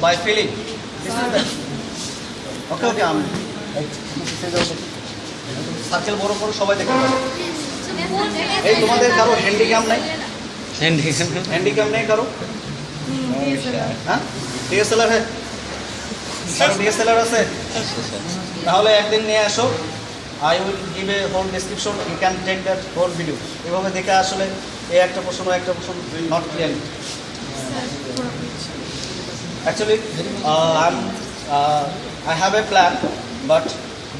by feeling. This is the okay. Circle বড় বড় সবাই দেখতে পাবে। এই তোমাদের কারো হ্যান্ডিক্যাম নাই? হ্যান্ডিক্যাম নেই কারো? হ্যাঁ, ডিএসএলআর হ্যাঁ, কারো ডিএসএলআর আছে? তাহলে একদিন নিয়ে আসো। I will give a whole description. You can take that whole video. এভাবে দেখে আসলে এই একটা প্রশ্ন not clear. Actually, I have a plan, but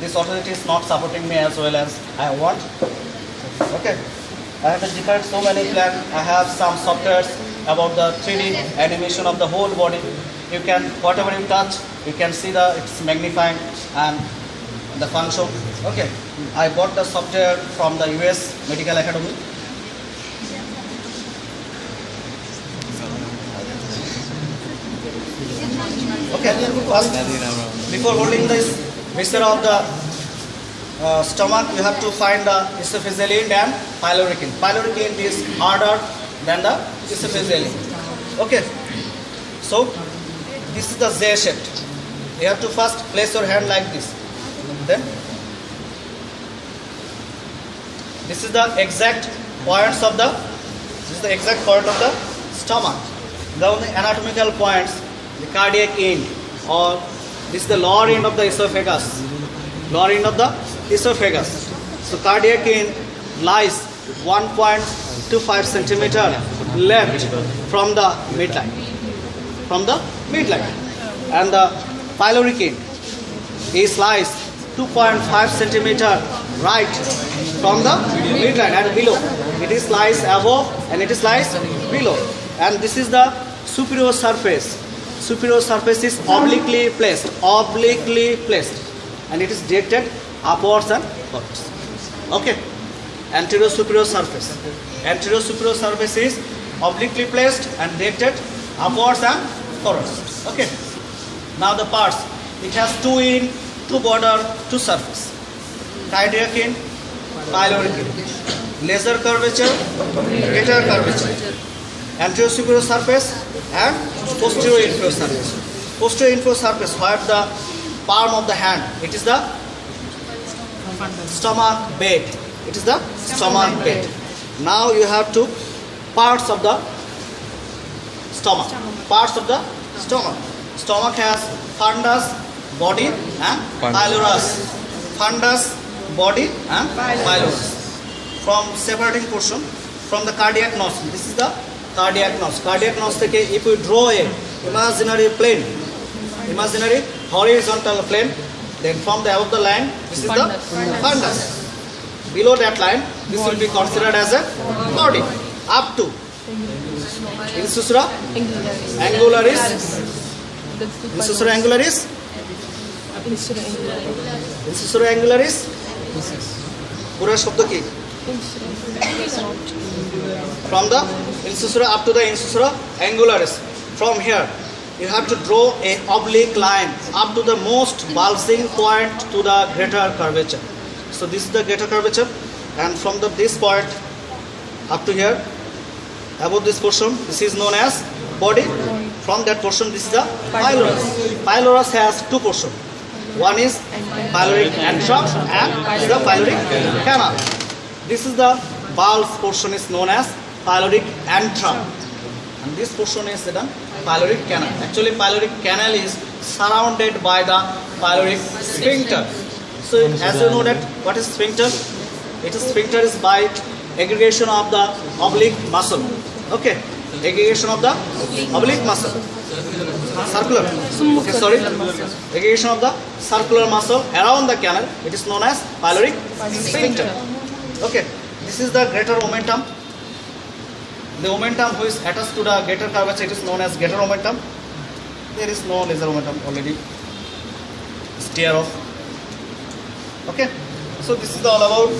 this authority is not supporting me as well as I want. Okay, I have different so many plans. I have some softwares about the 3D animation of the whole body. You can, whatever you touch, you can see it's magnifying and the function. Okay, I bought the software from the US Medical Academy. Okay, first, before holding this viscera of the stomach, you have to find the esophageal end and pyloric end. Pyloric end is harder than the esophageal end. Okay, so this is the Z shape. You have to first place your hand like this. Then this is the exact points of the stomach. The only anatomical points, the cardiac end, or this is the lower end of the esophagus. Lower end of the esophagus. So cardiac end lies 1.25 centimeter left from the midline. And the pyloric end is lies 2.5 centimeter right from the midline and below. It is lies above and it is lies below. And this is the superior surface. Superior surface is obliquely placed, and it is directed upwards and forwards. Okay, anterior superior surface. Anterior superior surface is obliquely placed and directed upwards and forwards. Okay. Now the parts. It has two in, two border, two surface. Cardiac end, pyloric end. Laser curvature, greater curvature. Anterior superior surface and posterior inferior surface. Posterior inferior surface, where the palm of the hand, it is the stomach bed. It is the stomach bed. Now you have two parts of the stomach. Parts of the stomach. Stomach has fundus, body and pylorus. Fundus, body and pylorus. From separating portion from the cardiac nostril. This is the cardiac nostril. Cardiac nostril, if you draw a imaginary plane, imaginary horizontal plane, then from the above the line, this is the fundus. Below that line, this will be considered as a body. Up to insusura angularis. Insusura angularis. Insusura angularis. Pura shabda ki? From the insusura up to the insusura angularis. From here, you have to draw a oblique line up to the most bulging point to the greater curvature. So this is the greater curvature, and from this point up to here, above this portion, this is known as body. From that portion, this is the pylorus. Pylorus has two portions. One is pyloric antrum and the pyloric canal. This is the bulb portion is known as pyloric antrum, and this portion is the pyloric canal. Actually, pyloric canal is surrounded by the pyloric sphincter. So, as you know that what is sphincter? It is sphincter is by aggregation of the oblique muscle. Okay, aggregation of the oblique muscle. Circular. Okay, sorry. Aggregation of the circular muscle around the canal. It is known as pyloric sphincter. Okay, this is the greater omentum. The omentum who is attached to the greater curvature, it is known as greater omentum. There is no lesser omentum already. Steer off. Okay, so this is all about